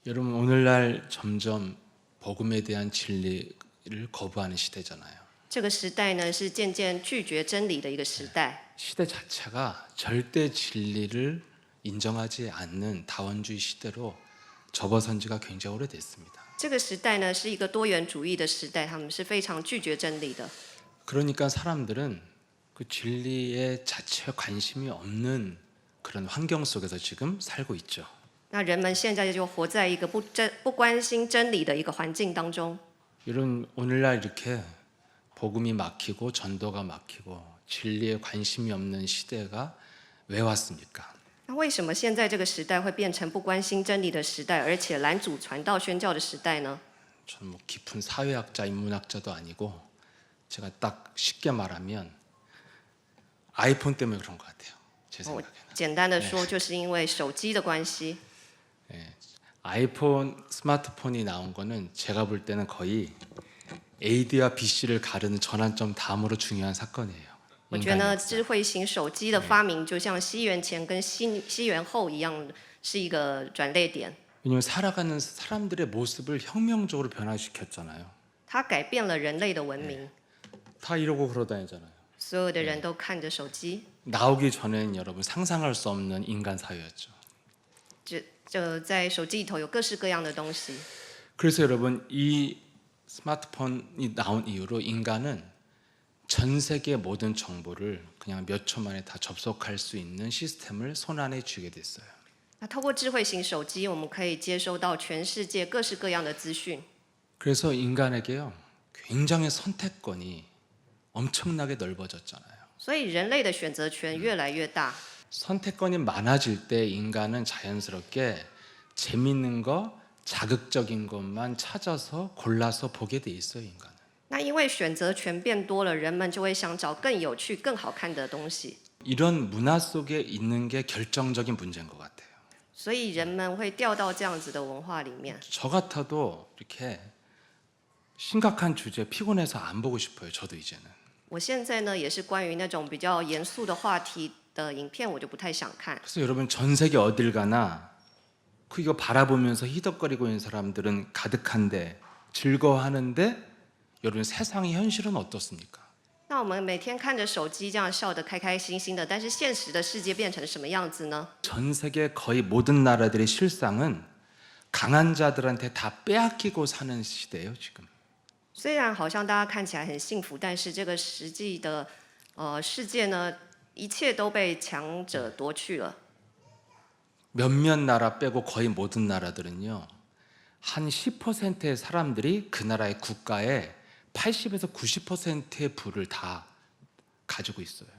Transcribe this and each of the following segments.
여러분, 오늘날 점점 복음에 대한 진리를 거부하는 시대잖아요. 这个时代呢，是渐渐拒绝真理的一个时代。 시대 자체가 절대 진리를 인정하지 않는 다원주의 시대로 접어선 지가 굉장히 오래됐습니다. 这个时代呢，是一个多元主义的时代，他们是非常拒绝真理的。 그러니까 사람들은 그 진리에 자체에 관심이 없는 그런 환경 속에서 지금 살고 있죠. 那人们现在就活在一个不关心真理的一个环境当中。 여러분, 오늘날 이렇게 복음이 막히고 전도가 막히고 진리에 관심이 없는 시대가 왜 왔습니까? 那为什么现在这个时代会变成不关心真理的时代，而且拦阻传道宣教的时代呢？ 저는 뭐 깊은 사회학자, 인문학자도 아니고 제가 딱 쉽게 말하면 아이폰 때문에 그런 것 같아요. 제 我 생각에는. 简单的说，就是因为手机的关系。 아이폰, 스마트폰이 나온 거는 제가 볼 때는 거의 AD와 BC를 가르는 전환점 다음으로 중요한 사건이에요. 我觉得智慧型手机的发明，就像西元前跟西元后一样，是一个转捩点。 왜냐하면 살아가는 사람들의 모습을 혁명적으로 변화시켰잖아요. 它改变了人类的文明， 다 이러고 그러다니잖아요. 所有的人都看着手机。 나오기 전에는 여러분 상상할 수 없는 인간 사회였죠. 就在手机里头有各式各样的东西。 그래서 여러분, 이 스마트폰이 나온 이후로 인간은 전 세계 모든 정보를 그냥 몇 초 만에 다 접속할 수 있는 시스템을 손안에 쥐게 됐어요. 那透过智慧型手机，我们可以接收到全世界各式各样的资讯。 그래서 인간에게요, 굉장히 선택권이 엄청나게 넓어졌잖아요. 所以人类的选择权越来越大。 선택권이 많아질 때 인간은 자연스럽게 재밌는 거, 자극적인 것만 찾아서 골라서 보게 돼 있어요, 인간은. 那因为选择权变多了，人们就会想找更有趣、更好看的东西。 이런 문화 속에 있는 게 결정적인 문제인 것 같아요. 所以人们会掉到这样子的文化里面。 저 같아도 이렇게 심각한 주제 피곤해서 안 보고 싶어요. 저도 이제는. 我现在呢，也是关于那种比较严肃的话题的影片，我就不太想看。 그래서 여러분, 전 세계 어딜 가나 이거 바라보면서 희덕거리고 있는 사람들은 가득한데 즐거워하는데 여러분, 세상의 현실은 어떻습니까? 那我们每天看着手机这样笑得开开心心的，但是现实的世界变成什么样子呢？ 전 세계 거의 모든 나라들의 실상은 강한 자들한테 다 빼앗기고 사는 시대예요, 지금. 虽然好像大家看起来很幸福，但是这个实际的世界呢，一切都被强者夺去了。 몇몇 나라 빼고 거의 모든 나라들은요, 한 10%의 사람들이 그 나라의 국가의 80에서 90%의 부를 다 가지고 있어요.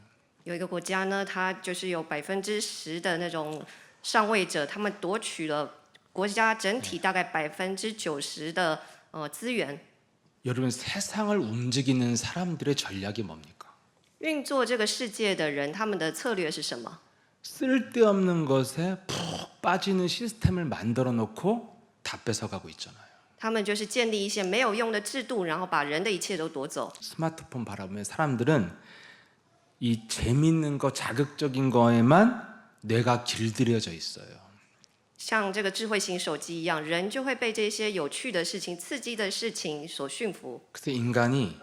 有一个国家呢，它就是有10%的那种上位者，他们夺取了国家整体大概90%的资源。 여러분, 세상을 움직이는 사람들의 전략이 뭡니까? 运作这个世界的人，他们的策略是什么？ 쓸데없는 것에 푹 빠지는 시스템을 만들어 놓고 다 뺏어가고 있잖아요. 他们就是建立一些没有用的制度，然后把人的一切都夺走。 스마트폰 바라보면 사람들은 이 재밌는 거, 자극적인 거에만 뇌가 길들여져 있어요. 像这个智慧型手机一样，人就会被这些有趣的事情、刺激的事情所驯服。 그래서 인간이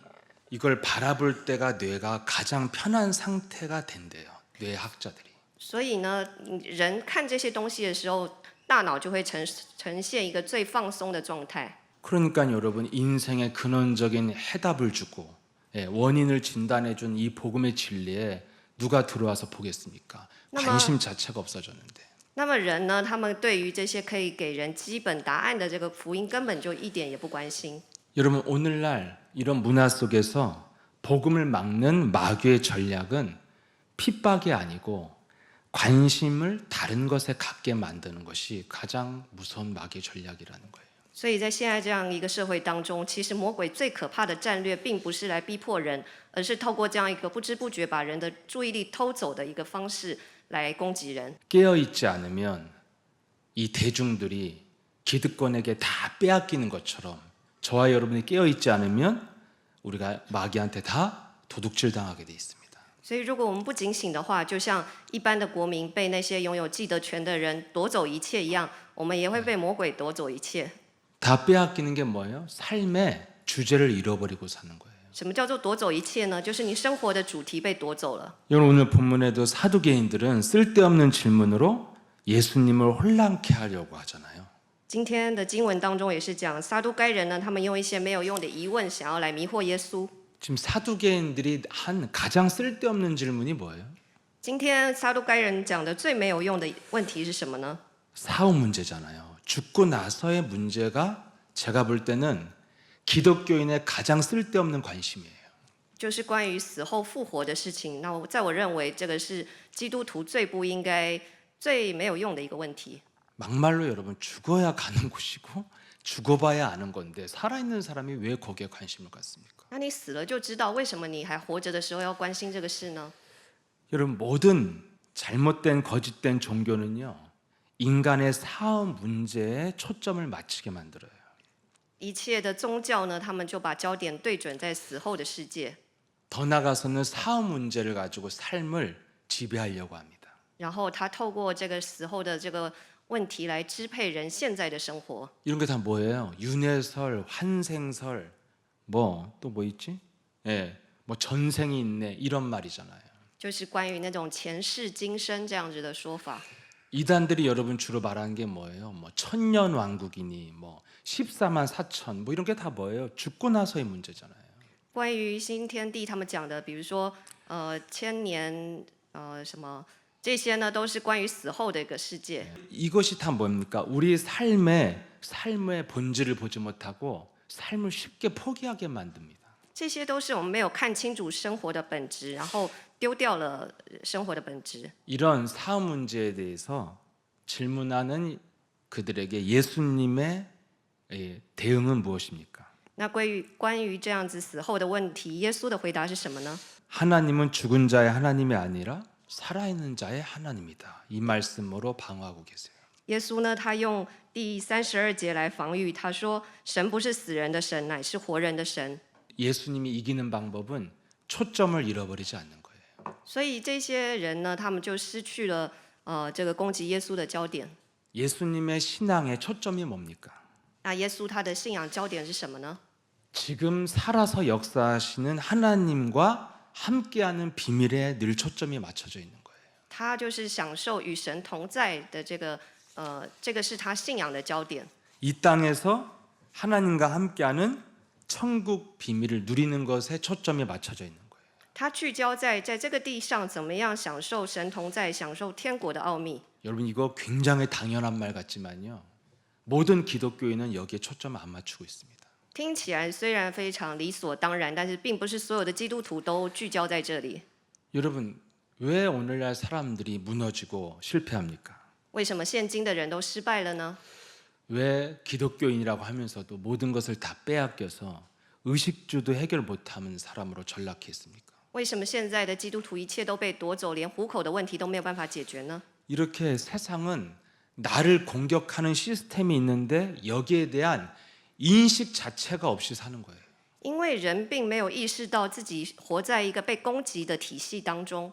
이걸 바라볼 때가 뇌가 가장 편한 상태가 된대요. 뇌학자들이. 所以呢，人看这些东西的时候，大脑就会呈现一个最放松的状态。 그러니까 여러분, 인생의 근원적인 해답을 주고 원인을 진단해 준 이 복음의 진리에 누가 들어와서 보겠습니까? 관심 자체가 없어졌는데. 那么人呢，他们对于这些可以给人基本答案的这个福音，根本就一点也不关心。 여러분, 오늘날 이런 문화 속에서 복음을 막는 마귀의 전략은 핍박이 아니고 관심을 다른 것에 갖게 만드는 것이 가장 무서운 마귀의 전략이라는 거예요. 所以在现在这样一个社会当中，其实魔鬼最可怕的战略，并不是来逼迫人，而是透过这样一个不知不觉把人的注意力偷走的一个方式来攻击人。 깨어있지 않으면 이 대중들이 기득권에게 다 빼앗기는 것처럼 저와 여러분이 깨어있지 않으면 우리가 마귀한테 다 도둑질 당하게 돼 있습니다. 所以，如果我们不警醒的话，就像一般的国民被那些拥有既得权的人夺走一切一样，我们也会被魔鬼夺走一切。 다 빼앗기는 게 뭐예요? 삶의 주제를 잃어버리고 사는 거예요. 什么叫做夺走一切呢？就是你生活的主题被夺走了。 여러분 오늘 본문에도 사두개인들은 쓸데없는 질문으로 예수님을 혼란케 하려고 하잖아요. 今天的经文当中也是讲，撒都该人呢，他们用一些没有用的疑问，想要来迷惑耶稣。 지금 사두개인들이 한 가장 쓸데없는 질문이 뭐예요? 今天撒都该人讲的最没有用的问题是什么呢？ 사후 문제잖아요. 죽고 나서의 문제가 제가 볼 때는 기독교인의 가장 쓸데없는 관심이에요. 就是关于死后复活的事情。那在我认为，这个是基督徒最不应该、最没有用的一个问题。 막말로 여러분 죽어야 가는 곳이고 죽어봐야 아는 건데 살아있는 사람이 왜 거기에 관심을 갖습니까? 那你死了就知道，为什么你还活着的时候要关心这个事呢？ 여러분 모든 잘못된 거짓된 종교는요 인간의 사후 문제에 초점을 맞추게 만들어요. 一切的宗教呢，他们就把焦点对准在死后的世界， 더 나가서는 사후 문제를 가지고 삶을 지배하려고 합니다. 然后他透过这个死后的这个问题来支配人现在的生活。 이런 게 다 뭐예요? 윤회설, 환생설, 뭐 또 뭐 있지? 예, 뭐 전생이 있네 이런 말이잖아요. 就是关于那种前世今生这样子的说法。 이단들이 여러분 주로 말하는 게 뭐예요? 뭐 천년 왕국이니 뭐 14만 4천 뭐 이런 게 다 뭐예요? 죽고 나서의 문제잖아요. 关于新天地，他们讲的，比如说千年什么这些呢，都是关于死后的一个世界。 이것이 다 뭡니까? 우리 삶의 본질을 보지 못하고 삶을 쉽게 포기하게 만듭니다. 这些都是我们没有看清楚生活的本质，然后丢掉了生活的本质。 이런 사후 문제에 대해서 질문하는 그들에게 예수님의 대응은 무엇입니까? 那关于这样子死后的问题，耶稣的回答是什么呢？ 하나님은 죽은 자의 하나님이 아니라 살아있는 자의 하나님이다. 이 말씀으로 방어하고 계세요. 耶稣呢，他用第32节来防御，他说：“神不是死人的神，乃是活人的神。” 예수님이 이기는 방법은 초점을 잃어버리지 않는 거예요. 所以这些人呢，他们就失去了这个攻击耶稣的焦点。 예수님의 신앙의 초점이 뭡니까? 那耶稣他的信仰焦点是什么呢？ 지금 살아서 역사하시는 하나님과 함께하는 비밀에 늘 초점이 맞춰져 있는 거예요. 他就是享受与神同在的这个是他信仰的焦点。 이 땅에서 하나님과 함께하는 천국 비밀을 누리는 것에 초점이 맞춰져 있는 거예요. 他聚焦在这个地上怎么样享受神同在，享受天国的奥秘。 여러분 이거 굉장히 당연한 말 같지만요. 모든 기독교인은 여기에 초점을 안 맞추고 있습니다. 听起来虽然非常理所当然，但是并不是所有的基督徒都聚焦在这里。 여러분 왜 오늘날 사람들이 무너지고 실패합니까? 为什么现今的人都失败了呢？ 왜 기독교인이라고 하면서도 모든 것을 다 빼앗겨서 의식주도 해결 못하는 사람으로 전락했습니까? 为什么现在的基督徒一切都被夺走，连糊口的问题都没有办法解决呢？ 이렇게 세상은 나를 공격하는 시스템이 있는데 여기에 대한 인식 자체가 없이 사는 거예요. 因为人并没有意识到自己活在一个被攻击的体系当中，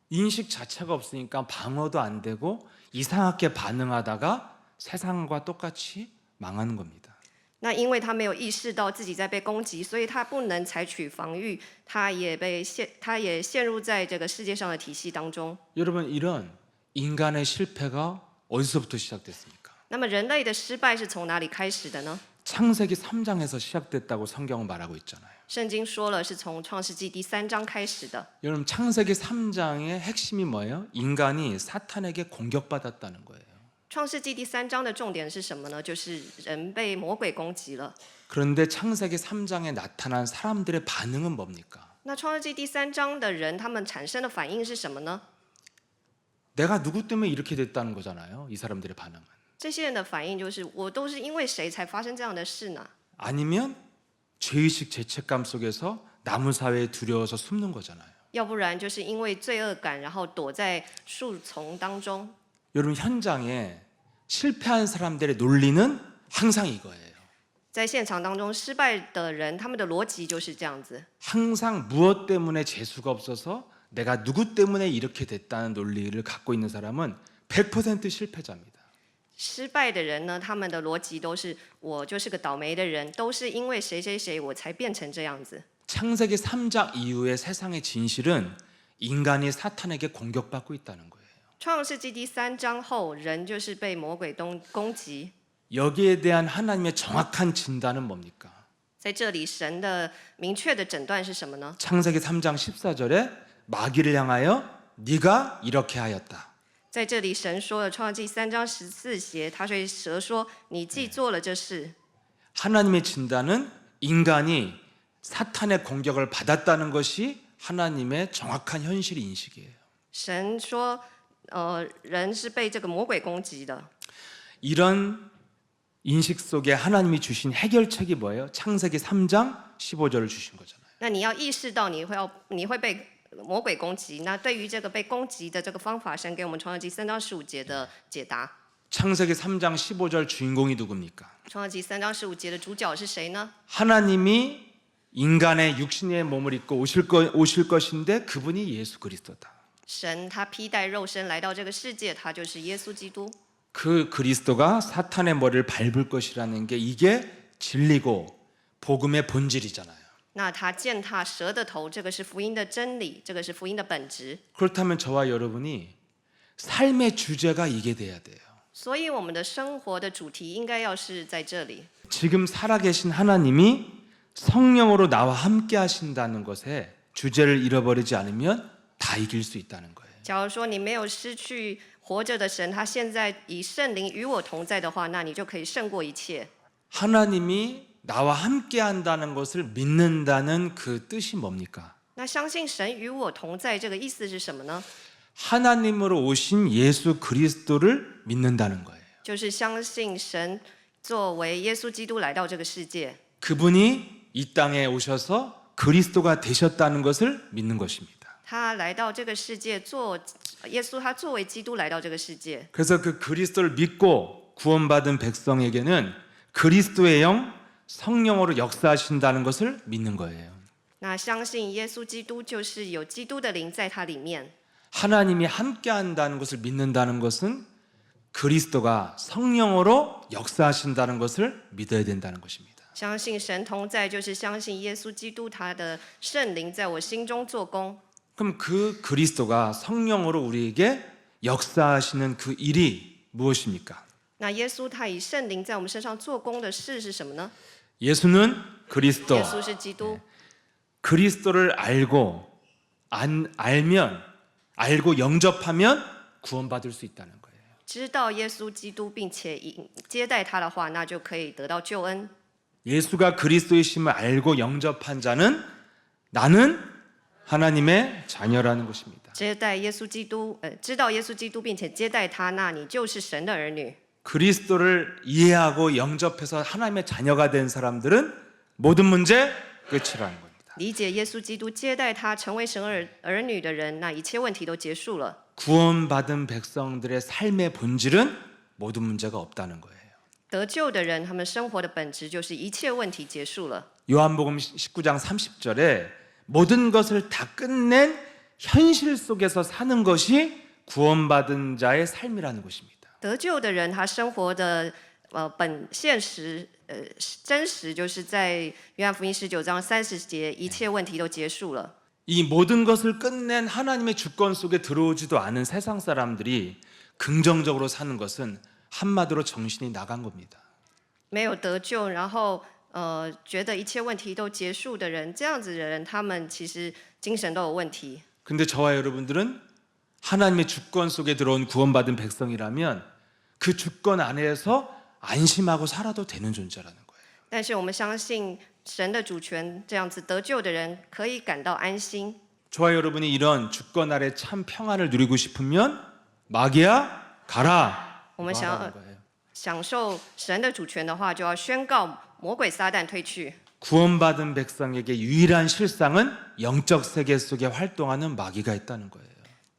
인식 자체가 없으니까 방어도 안 되고 이상하게 반응하다가 세상과 똑같이 망하는 겁니다. 那因为他没有意识到自己在被攻击，所以他不能采取防御，他也陷入在这个世界上的体系当中。 여러분 이런 인간의 실패가 어디서부터 시작됐습니까? 那么人类的失败是从哪里开始的呢？ 창세기 3장에서 시작됐다고 성경은 말하고 있잖아요. 圣经说了是从创世纪第3章开始的。 여러분 창세기 3장의 핵심이 뭐예요? 인간이 사탄에게 공격받았다는 거예요. 创世纪第3章的重点是什么呢？就是人被魔鬼攻击了。 그런데 창세기 3장에 나타난 사람들의 반응은 뭡니까? 那创世纪第3章的人，他们产生的反应是什么呢？ 내가 누구 때문에 이렇게 됐다는 거잖아요. 이 사람들의 반응은. 这些人的反应就是我都是因为谁才发生这样的事呢？ 아니면 죄의식 죄책감 속에서 나무 사회에 두려워서 숨는 거잖아요. 要不然就是因为罪恶感，然后躲在树丛当中。 여러분 현장에 실패한 사람들의 논리는 항상 이거예요. 在现场当中，失败的人他们的逻辑就是这样子， 항상 무엇 때문에 재수가 없어서 내가 누구 때문에 이렇게 됐다는 논리를 갖고 있는 사람은 100% 실패자입니다. 失败的人呢，他们的逻辑都是我就是个倒霉的人，都是因为谁谁谁我才变成这样子。 창세기 3장 이후의 세상의 진실은 인간이 사탄에게 공격받고 있다는 거예요. 创世纪第3章后，人就是被魔鬼攻击。 여기에 대한 하나님의 정확한 진단은 뭡니까? 在这里，神的明确的诊断是什么呢？ 창세기 3장 14절에 마귀를 향하여 네가 이렇게 하였다. 在这里，神说了，创世纪3章14节，他对蛇说：“你既做了这事。” 하나님의 진단은 인간이 사탄의 공격을 받았다는 것이 하나님의 정확한 현실 인식이에요. 神说，人是被这个魔鬼攻击的。 이런 인식 속에 하나님이 주신 해결책이 뭐예요? 창세기 3장 15절을 주신 거잖아요. 那你要意识到你会被魔鬼攻击。那对于这个被攻击的这个方法，神给我们创世纪3章15节的解答。 창세기 3장 15절 주인공이 누굽니까? 创世纪3章15节的主角是谁呢？ 하나님이 인간의 육신의 몸을 입고 오실 것인데 그분이 예수 그리스도다. 神他披戴肉身来到这个世界，他就是耶稣基督。 그 그리스도가 사탄의 머리를 밟을 것이라는 게 이게 진리고 복음의 본질이잖아요. 那他践踏蛇的头，这个是福音的真理，这个是福音的本质。 그렇다면 저와 여러분이 삶의 주제가 이게 돼야 돼요. 所以我们的生活的主题应该要是在这里。 지금 살아계신 하나님이 성령으로 나와 함께 하신다는 것에 주제를 잃어버리지 않으면 다 이길 수 있다는 거예요. 假如说你没有失去活着的神，他现在以圣灵与我同在的话，那你就可以胜过一切。 하나님이 나와 함께 한다는 것을 믿는다는 그 뜻이 뭡니까? 那相信神与我同在这个意思是什么呢？ 하나님으로 오신 예수 그리스도를 믿는다는 거예요. 就是相信神作为耶稣基督来到这个世界， 그분이 이 땅에 오셔서 그리스도가 되셨다는 것을 믿는 것입니다. 他来到这个世界耶稣，他作为基督来到这个世界。 그래서 그 그리스도를 믿고 구원받은 백성에게는 그리스도의 영, 성령으로 역사하신다는 것을 믿는 거예요. 那相信耶稣基督就是有基督的灵在他里面。 하나님이 함께 한다는 것을 믿는다는 것은 그리스도가 성령으로 역사하신다는 것을 믿어야 된다는 것입니다. 相信神同在，就是相信耶稣基督他的圣灵在我心中做工。 그럼 그 그리스도가 성령으로 우리에게 역사하시는 그 일이 무엇입니까? 那耶稣他以圣灵在我们身上做工的事是什么呢？ 예수는 그리스도. 耶稣是基督。 그리스도를 알고 영접하면 구원받을 수 있다는 거예요. 知道耶稣基督，并且接待他的话，那就可以得到救恩。 예수가 그리스도이심을 알고 영접한 자는 나는 하나님의 자녀라는 것입니다. 接待耶稣基督，知道耶稣基督，并且接待他，那你就是神的儿女。 그리스도를 이해하고 영접해서 하나님의 자녀가 된 사람들은 모든 문제 끝이라는 겁니다. 理解耶稣基督，接待他，成为神儿女的人，那一切问题都结束了。 구원받은 백성들의 삶의 본질은 모든 문제가 없다는 거예요. 得救的人，他们生活的本质就是一切问题结束了。 요한복음 19장 30절에 모든 것을 다 끝낸 현실 속에서 사는 것이 구원받은 자의 삶이라는 것입니다. 得救的人，他生活的现实真实，就是在约翰福音19章30节，一切问题都结束了。 이 모든 것을 끝낸 하나님의 주권 속에 들어오지도 않은 세상 사람들이 긍정적으로 사는 것은 한마디로 정신이 나간 겁니다. 没有得救，然后觉得一切问题都结束的人，这样子的人，他们其实精神都有问题。 근데 저와 여러분들은 하나님의 주권 속에 들어온 구원받은 백성이라면 그 주권 안에서 안심하고 살아도 되는 존재라는 거예요. 但是我们相信神的主权，这样子得救的人可以感到安心。 저와 여러분이 이런 주권 아래 참 평안을 누리고 싶으면 마귀야 가라. 我们想 하라는 거예요. 享受神的主权的话，就要宣告魔鬼撒旦退去。 구원받은 백성에게 유일한 실상은 영적 세계 속에 활동하는 마귀가 있다는 거예요.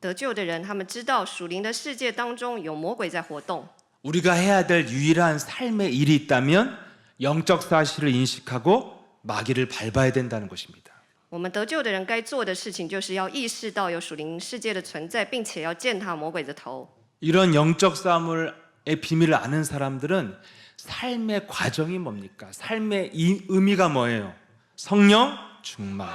得救的人，他们知道属灵的世界当中有魔鬼在活动。 우리가 해야 될 유일한 삶의 일이 있다면 영적 사실을 인식하고 마귀를 밟아야 된다는 것입니다. 我们得救的人该做的事情，就是要意识到有属灵世界的存在，并且要践踏魔鬼的头。 이런 영적 싸움의 비밀을 아는 사람들은 삶의 과정이 뭡니까? 삶의 이 의미가 뭐예요? 성령 충만.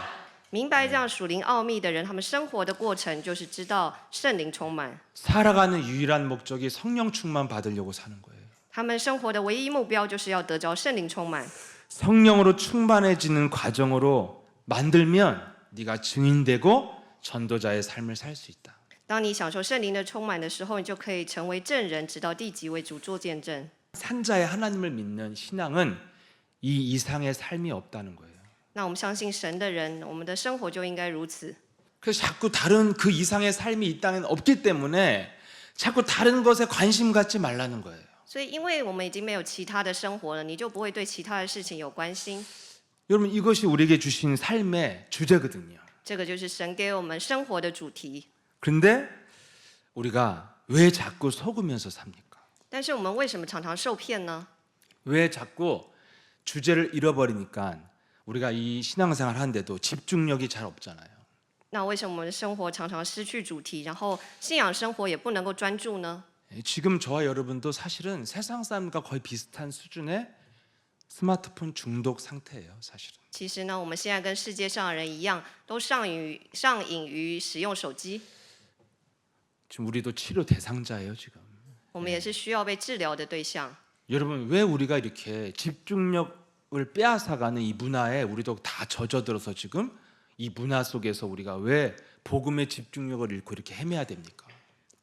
明白这样属灵奥秘的人，他们生活的过程就是知道圣灵充满。 살아가는 유일한 목적이 성령 충만 받으려고 사는 거예요. 他们生活的唯一目标就是要得着圣灵充满。 성령으로 충만해지는 과정으로 만들면 네가 증인되고 전도자의 삶을 살 수 있다. 当你享受圣灵的充满的时候，你就可以成为证人，直到地极为主做见证。 산자의 하나님을 믿는 신앙은 이 이상의 삶이 없다는 거예요. 那我们相信神的人，我们的生活就应该如此。 그래서 자꾸 다른 그 이상의 삶이 이 땅에 없기 때문에 자꾸 다른 것에 관심 갖지 말라는 거예요. 所以，因为我们已经没有其他的生活了，你就不会对其他的事情有关心。 여러분 이것이 우리에게 주신 삶의 주제거든요. 这个就是神给我们生活的主题。 그런데 우리가 왜 자꾸 속으면서 삽니까? 但是我们为什么常常受骗呢？ 왜 자꾸 주제를 잃어버리니까 우리가 이 신앙생활 하는데도 집중력이 잘 없잖아요. 那为什么我们的生活常常失去主题，然后信仰生活也不能够专注呢？ 지금 저와 여러분도 사실은 세상 사람과 거의 비슷한 수준의 스마트폰 중독 상태예요, 사실은. 其实呢，我们现在跟世界上的人一样，都上瘾于使用手机。 지금 우리도 치료 대상자예요, 지금. 我们也是需要被治疗的对象。 여러분 왜 우리가 이렇게 집중력을 빼앗아가는 이 문화에 우리도 다 젖어들어서 지금 이 문화 속에서 우리가 왜 복음의 집중력을 잃고 이렇게 헤매야 됩니까?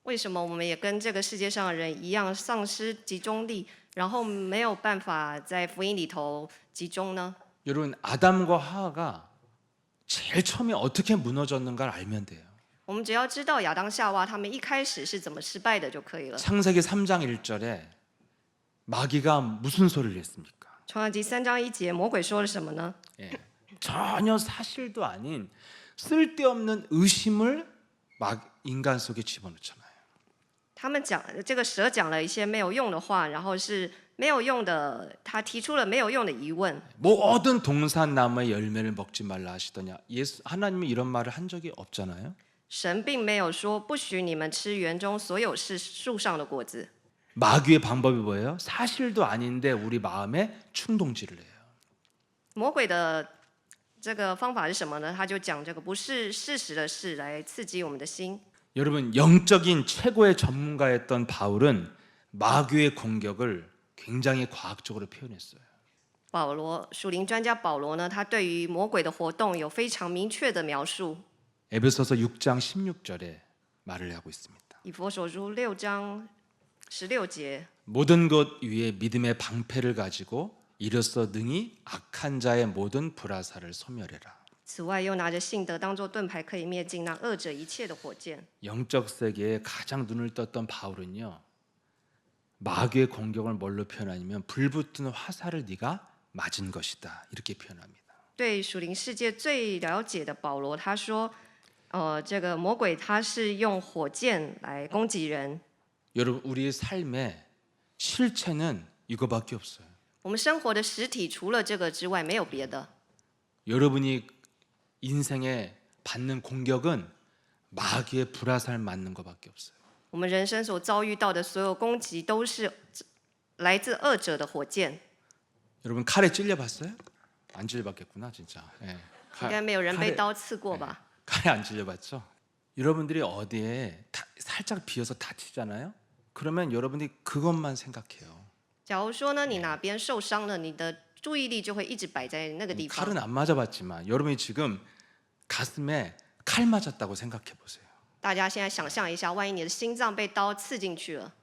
为什么我们也跟这个世界上的人一样丧失集中力，然后没有办法在福音里头集中呢？ 여러분 아담과 하와가 제일 처음에 어떻게 무너졌는가를 알면 돼요. 我们只要知道亚当夏娃他们一开始是怎么失败的就可以了。 창세기 3장 1절에 마귀가 무슨 소리를 했습니까? 创世纪3章1节，魔鬼说了什么呢？ 예, 전혀 사실도 아닌 쓸데없는 의심을 막 인간 속에 집어넣잖아요. 他们讲这个蛇讲了一些没有用的话，然后是没有用的，他提出了没有用的疑问。 모든 동산 나무의 열매를 먹지 말라 하시더냐. 하나님이 이런 말을 한 적이 없잖아요. 神并没有说不许你们吃园中所有是树上的果子。 마귀의 방법이 뭐예요? 사실도 아닌데 우리 마음에 충동질을 해요. 魔鬼的这个方法是什么呢？他就讲这个不是事实的事来刺激我们的心。 여러분 영적인 최고의 전문가였던 바울은 마귀의 공격을 굉장히 과학적으로 표현했어요. 保罗属灵专家保罗呢，他对于魔鬼的活动有非常明确的描述。 에베소서 6장 16절에 말을 하고 있습니다. 以弗所书6章16节， 모든 것 위에 믿음의 방패를 가지고 이로써 능히 악한 자의 모든 불화살을 소멸해라. 此外又拿着信德当作盾牌，可以灭尽那恶者一切的火箭。 영적 세계에 가장 눈을 떴던 바울은요. 마귀의 공격을 뭘로 표현하냐면 불붙은 화살을 네가 맞은 것이다. 이렇게 표현합니다. 对属灵世界最了解的保罗，他说，这个魔鬼他是用火箭来攻击人。 여러분 우리의 삶의 실체는 이거밖에 없어요. 我们生活的实体除了这个之外没有别的。 여러분이 인생에 받는 공격은 마귀의 불화살 맞는 것밖에 없어요. 我们人生所遭遇到的所有攻击，都是来自恶者的火箭。 여러분 칼에 찔려봤어요? 안 찔려봤겠구나 진짜. 예. 应该没有人被刀刺过吧？ 칼에 안 찔려봤죠? 여러분들이 어디에 살짝 비어서 다치잖아요? 그러면 여러분이 그것만 생각해요. 假如说呢，你哪边受伤了，你的注意力就会一直摆在那个地方。 칼은 안 맞아봤지만 여러분이 지금 가슴에 칼 맞았다고 생각해 보세요. 大家现在想象一下，万一你的心脏被刀刺进去了，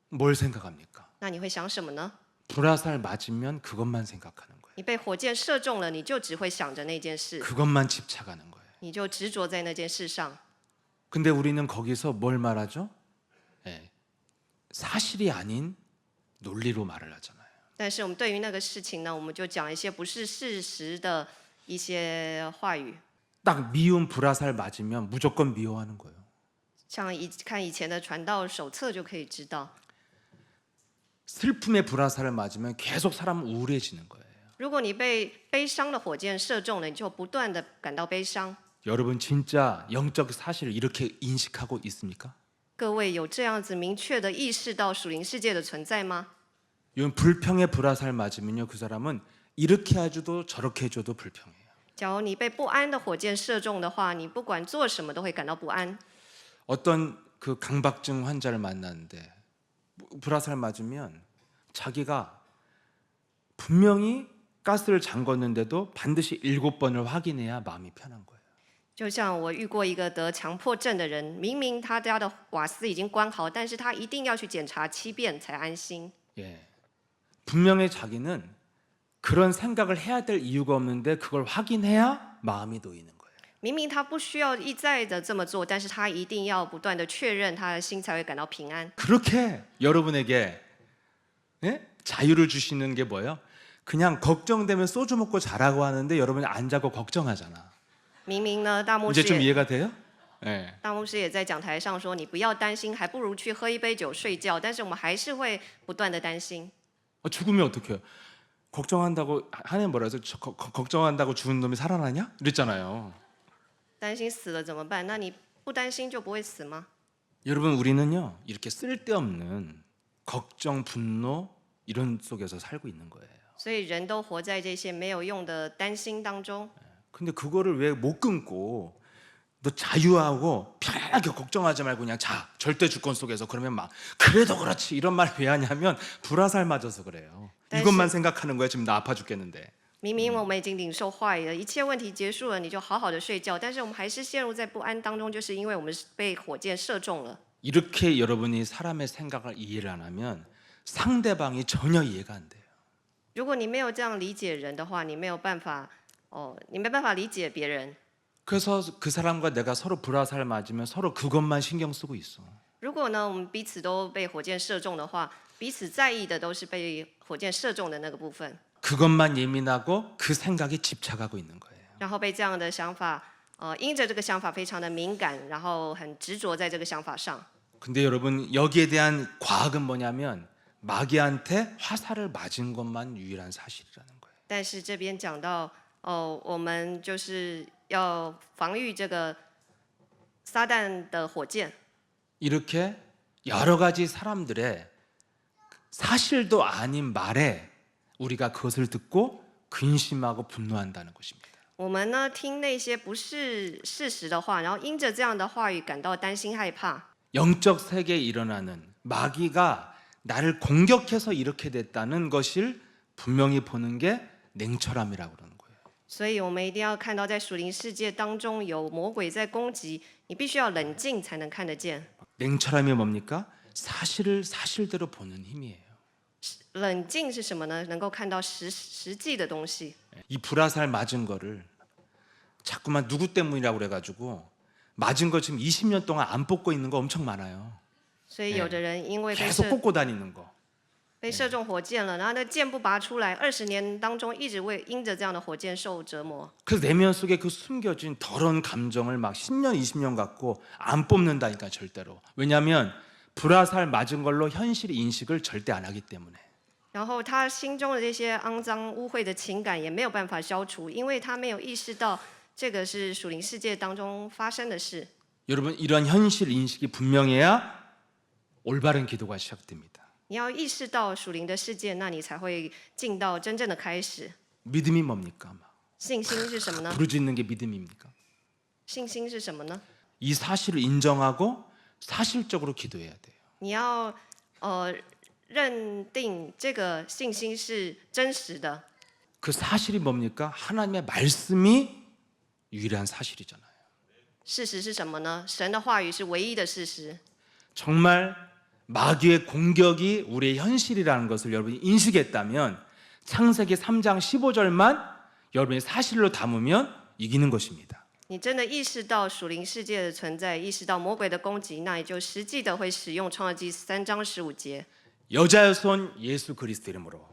뭘 생각합니까? 那你会想什么呢？ 불화살 맞으면 그것만 생각하는 거예요. 你被火箭射中了，你就只会想着那件事， 그것만 집착하는 거예요. 你就执着在那件事上。 근데 우리는 거기서 뭘 말하죠? 예, 사실이 아닌 논리로 말을 하잖아요. 但是我们对于那个事情呢，我们就讲一些不是事实的一些话语。 딱 미운 불화살 맞으면 무조건 미워하는 거예요. 像看以前的传道手册就可以知道， 슬픔의 불화살을 맞으면 계속 사람은 우울해지는 거예요. 如果你被悲伤的火箭射中了，你就不断的感到悲伤。 여러분 진짜 영적 사실을 이렇게 인식하고 있습니까? 各位有这样子明确的意识到属灵世界的存在吗？ 이건 불평에 불화살 맞으면요, 그 사람은 이렇게 해줘도 저렇게 해줘도 불평해요. 假如你被不安的火箭射中的话，你不管做什么都会感到不安。 어떤 그 강박증 환자를 만났는데 불화살 맞으면 자기가 분명히 가스를 잠궜는데도 반드시 7번을 확인해야 마음이 편한 거예요. 就像我遇过一个得强迫症的人，明明他家的瓦斯已经关好，但是他一定要去检查7遍才安心。 예. 분명히 자기는 그런 생각을 해야 될 이유가 없는데 그걸 확인해야 마음이 놓이는 거예요. 明明他不需要一再的这么做，但是他一定要不断的确认，他的心才会感到平安。 그렇게 여러분에게 예? 자유를 주시는 게 뭐예요? 그냥 걱정되면 소주 먹고 자라고 하는데 여러분이 안 자고 걱정하잖아. 明明呢，大牧 이제 师 좀 也 이해가 돼요? 예. 大牧师也在讲台上说，你不要担心，还不如去喝一杯酒睡觉。但是我们还是会不断的担心。 죽으면 어떡해요? 걱정한다고 하나님 뭐라 해서 걱정한다고 죽은 놈이 살아나냐? 그랬잖아요. 担心死了怎么办？那你不担心就不会死吗？ 여러분 우리는요 이렇게 쓸데없는 걱정, 분노 이런 속에서 살고 있는 거예요. 所以人都活在这些没有用的担心当中。 근데 그거를 왜 못 끊고 너 자유하고 편하게 걱정하지 말고 그냥 자 절대 주권 속에서 그러면 막 그래도 그렇지 이런 말 왜 하냐면 불화살 맞아서 그래요. 이것만 생각하는 거야. 지금 나 아파 죽겠는데. 明明我们已经领受话语了，一切问题结束了，你就好好的睡觉。但是我们还是陷入在不安当中，就是因为我们被火箭射中了。 이렇게 여러분이 사람의 생각을 이해를 안 하면 상대방이 전혀 이해가 안 돼요. 如果你没有这样理解人的话，你没有办法你没办法理解别人。 그래서 그 사람과 내가 서로 불화살 맞으면 서로 그것만 신경 쓰고 있어. 如果呢，我们彼此都被火箭射中的话，彼此在意的都是被火箭射中的那个部分， 그것만 예민하고 그 생각에 집착하고 있는 거예요. 然后被这样的想法，因着这个想法非常的敏感，然后很执着在这个想法上。 근데 여러분 여기에 대한 과학은 뭐냐면 마귀한테 화살을 맞은 것만 유일한 사실이라는 거예요. 但是这边讲到，我们就是要防御这个撒旦的火箭。 이렇게 여러 가지 사람들의 사실도 아닌 말에 우리가 그것을 듣고 근심하고 분노한다는 것입니다. 我们呢听那些不是事实的话，然后因着这样的话语感到担心害怕。 영적 세계에 일어나는 마귀가 나를 공격해서 이렇게 됐다는 것을 분명히 보는 게 냉철함이라고 그러는 거예요. 所以我们一定要看到，在属灵世界当中有魔鬼在攻击，你必须要冷静才能看得见。 냉철함이 뭡니까? 사실을 사실대로 보는 힘이에요. 冷静是什么呢？能够看到实际的东西。 이 불화살 맞은 거를 자꾸만 누구 때문이라고 그래가지고 맞은 거 지금 20년 동안 안 뽑고 있는 거 엄청 많아요. 所以有的人因为 계속 꽂고 다니는 거. 被射中火箭了，然后那箭不拔出来，20年当中一直因着这样的火箭受折磨。 그 내면 속에 그 숨겨진 더러운 감정을 막 10년, 20년 갖고 안 뽑는다니까 절대로. 왜냐하면 불화살 맞은 걸로 현실 인식을 절대 안 하기 때문에. 然后他心中的这些肮脏污秽的情感也没有办法消除，因为他没有意识到这个是属灵世界当中发生的事。 여러분 이런 현실 인식이 분명해야 올바른 기도가 시작됩니다. 你要意识到属灵的世界，那你才会进到真正的开始。 믿음이 뭡니까? 信心是什么呢？ 부르짖는 게 믿음입니까? 信心是什么呢？ 이 사실을 인정하고 사실적으로 기도해야 돼요. 你要认定这个信心是真实的。 그 사실이 뭡니까? 하나님의 말씀이 유일한 사실이잖아요. 事实是什么呢？神的话语是唯一的事实。 정말 마귀의 공격이 우리의 현실이라는 것을 여러분이 인식했다면 창세기 3장 15절만 여러분이 사실로 담으면 이기는 것입니다. 你真的意识到属灵世界的存在，意识到魔鬼的攻击，那你就实际的会使用创世纪3章15节。 여자의 손 예수 그리스도 이름으로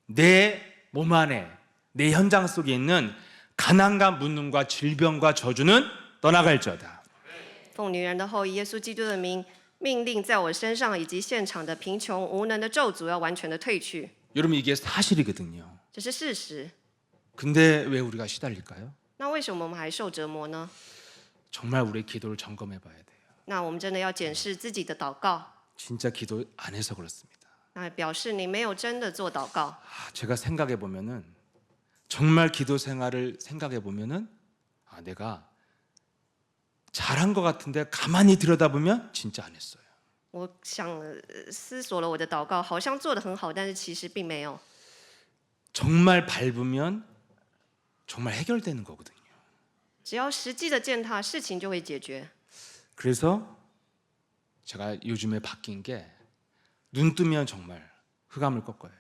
내 몸 안에 내 현장 속에 있는 가난과 문능과 질병과 저주는 떠나갈지어다. 奉女人的后裔耶稣基督的名，命令在我身上以及现场的贫穷无能的咒诅要完全的退去。 여러분 이게 사실이거든요. 这是事实。 근데 왜 우리가 시달릴까요? 那为什么我们还受折磨呢？ 정말 우리의 기도를 점검해 봐야 돼요. 那我们真的要检视自己的祷告， 진짜 기도 안 해서 그렇습니다. 那表示你没有真的做祷告。 제가 생각해 보면은 정말 기도 생활을 생각해 보면은 내가 잘한 것 같은데 가만히 들여다보면 진짜 안 했어요. 我想思索了我的祷告，好像做得很好，但是其实并没有。 정말 밟으면 정말 해결되는 거거든요. 只要实际的践踏，事情就会解决。 그래서 제가 요즘에 바뀐 게 눈 뜨면 정말 흑암을 꺾어요.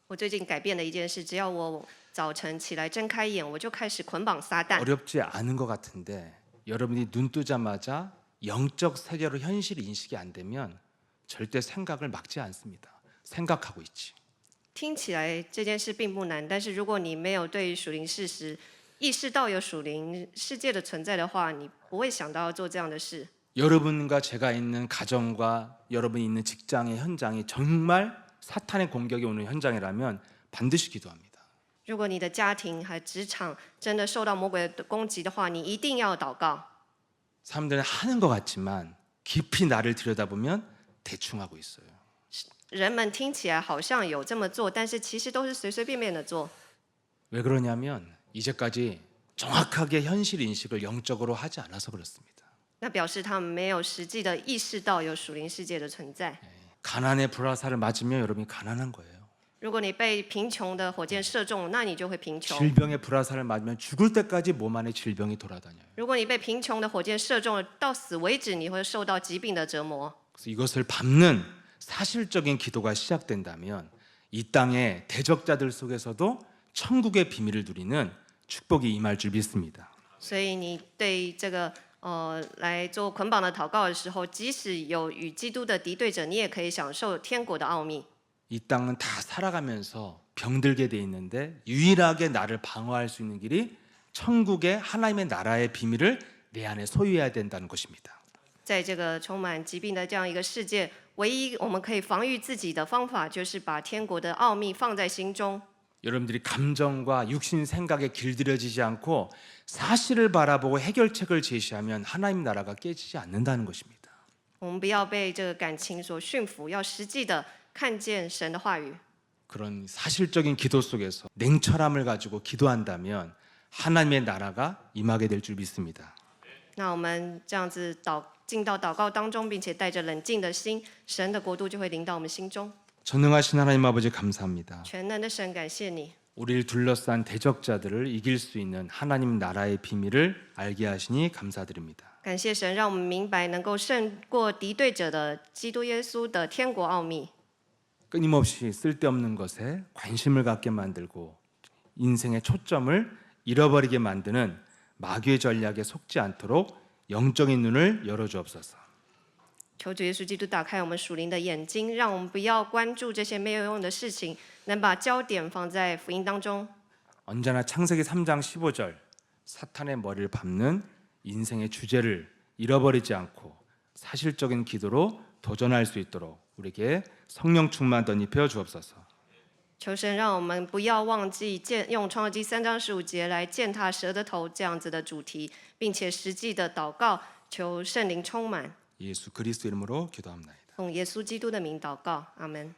我最近改变的一件事，只要我早晨起来睁开眼，我就开始捆绑撒旦。 어렵지 않은 것 같은데 여러분이 눈 뜨자마자 영적 세계로 현실 인식이 안 되면 절대 생각을 막지 않습니다. 생각하고 있지. 听起来这件事并不难，但是如果你没有对于属灵事实意识到有属灵世界的存在的话，你不会想到要做这样的事。 여러분과 제가 있는 가정과 여러분이 있는 직장의 현장이 정말 사탄의 공격이 오는 현장이라면 반드시 기도합니다. 如果你的家庭和职场真的受到魔鬼的攻击的话，你一定要祷告。 사람들은 하는 것 같지만 깊이 나를 들여다보면 대충 하고 있어요. 人们听起来好像有这么做，但是其实都是随随便便的做。 왜 그러냐면 이제까지 정확하게 현실 인식을 영적으로 하지 않아서 그렇습니다. 那表示他们没有实际的意识到有属灵世界的存在。 가난의 불화살을 맞으면 여러분이 가난한 거예요. 如果你被贫穷的火箭射中，那你就会贫穷； 질병의 불화살을 맞으면 죽을 때까지 몸 안에 질병이 돌아다녀요. 如果你被贫穷的火箭射中了，到死为止，你会受到疾病的折磨。 그래서 이것을 밟는 사실적인 기도가 시작된다면 이 땅의 대적자들 속에서도 천국의 비밀을 누리는 축복이 임할 줄 믿습니다. 所以你对这个来做捆绑的祷告的时候，即使有与基督的敌对者，你也可以享受天国的奥秘。 이 땅은 다 살아가면서 병들게 돼 있는데 유일하게 나를 방어할 수 있는 길이 천국의 하나님의 나라의 비밀을 내 안에 소유해야 된다는 것입니다. 在这个充满疾病的这样一个世界，唯一我们可以防御自己的方法，就是把天国的奥秘放在心中。 여러분들이 감정과 육신 생각에 길들여지지 않고 사실을 바라보고 해결책을 제시하면 하나님 나라가 깨지지 않는다는 것입니다. 我们不要被这个感情所驯服，要实际的看见神的话语。 그런 사실적인 기도 속에서 냉철함을 가지고 기도한다면 하나님의 나라가 임하게 될 줄 믿습니다. 那我们这样子进到祷告当中，并且带着冷静的心，神的国度就会临到我们心中。 전능하신 하나님 아버지 감사합니다. 全能的神，感谢你， 우리를 둘러싼 대적자들을 이길 수 있는 하나님 나라의 비밀을 알게 하시니 감사드립니다. 感谢神，让我们明白能够胜过敌对者的基督耶稣的天国奥秘。 끊임없이 쓸데없는 것에 관심을 갖게 만들고 인생의 초점을 잃어버리게 만드는 마귀의 전략에 속지 않도록 영적인 눈을 열어주옵소서. 求主耶稣基督打开我们属灵的眼睛，让我们不要关注这些没有用的事情，能把焦点放在福音当中。 언제나 창세기 3장 15절 사탄의 머리를 밟는 인생의 주제를 잃어버리지 않고 사실적인 기도로 도전할 수 있도록 우리에게 성령 충만 덧입혀 주옵소서. 求神让我们不要忘记用创世纪3章15节来践踏蛇的头这样子的主题，并且实际的祷告，求圣灵充满。 예수 그리스도 이름으로 기도합니다. 奉耶稣基督的名祷告，阿门。